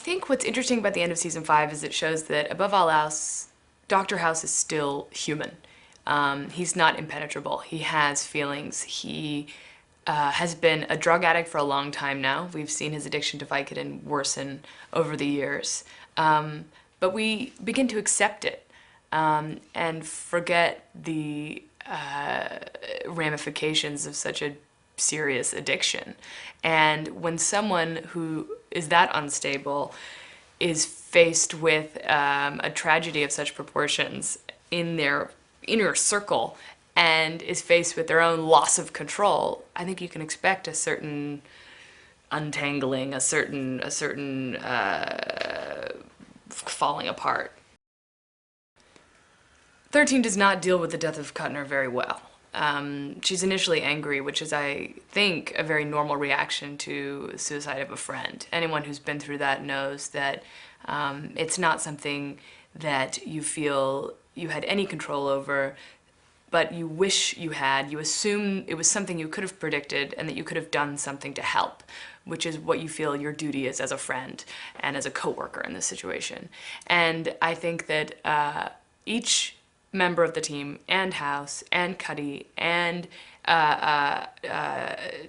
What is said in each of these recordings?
think what's interesting about the end of season 5 is it shows that above all else, Dr. House is still human. He's not impenetrable. He has feelings. He has been a drug addict for a long time now. We've seen his addiction to Vicodin worsen over the years. But we begin to accept it and forget the ramifications of such a serious addiction. And when someone who is that unstable is faced with a tragedy of such proportions in their inner circle and is faced with their own loss of control, I think you can expect a certain untangling, a certain falling apart. 13 does not deal with the death of Kuttner very well. She's initially angry, which is, I think, a very normal reaction to the suicide of a friend. Anyone who's been through that knows that it's not something that you feel you had any control over, but you wish you had. You assume it was something you could have predicted and that you could have done something to help, which is what you feel your duty is as a friend and as a coworker in this situation. And I think that each member of the team, and House, and Cuddy, and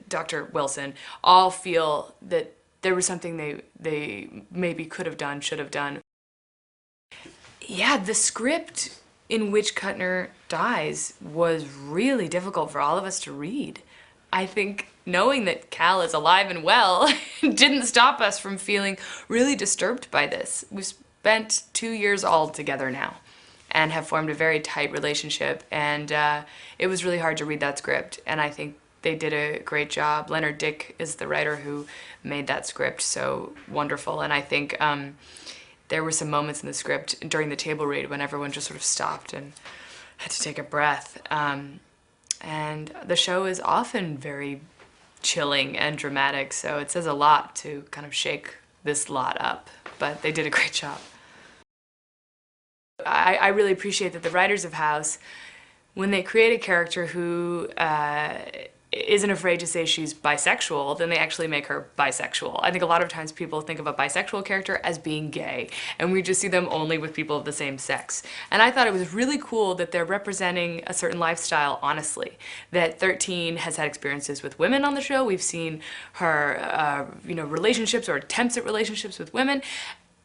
Dr. Wilson, all feel that there was something they maybe could have done, should have done. Yeah, the script in which Kuttner dies was really difficult for all of us to read. I think knowing that Cal is alive and well didn't stop us from feeling really disturbed by this. We've spent 2 years all together now and have formed a very tight relationship, and it was really hard to read that script, and I think they did a great job. Leonard Dick is the writer who made that script so wonderful, and I think there were some moments in the script during the table read when everyone just sort of stopped and had to take a breath. And the show is often very chilling and dramatic, so it says a lot to kind of shake this lot up, but they did a great job. I really appreciate that the writers of House, when they create a character who isn't afraid to say she's bisexual, then they actually make her bisexual. I think a lot of times people think of a bisexual character as being gay, and we just see them only with people of the same sex. And I thought it was really cool that they're representing a certain lifestyle honestly, that 13 has had experiences with women on the show. We've seen her relationships or attempts at relationships with women,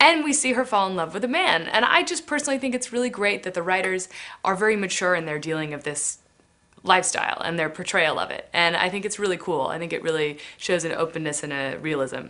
and we see her fall in love with a man. And I just personally think it's really great that the writers are very mature in their dealing of this lifestyle and their portrayal of it. And I think it's really cool. I think it really shows an openness and a realism.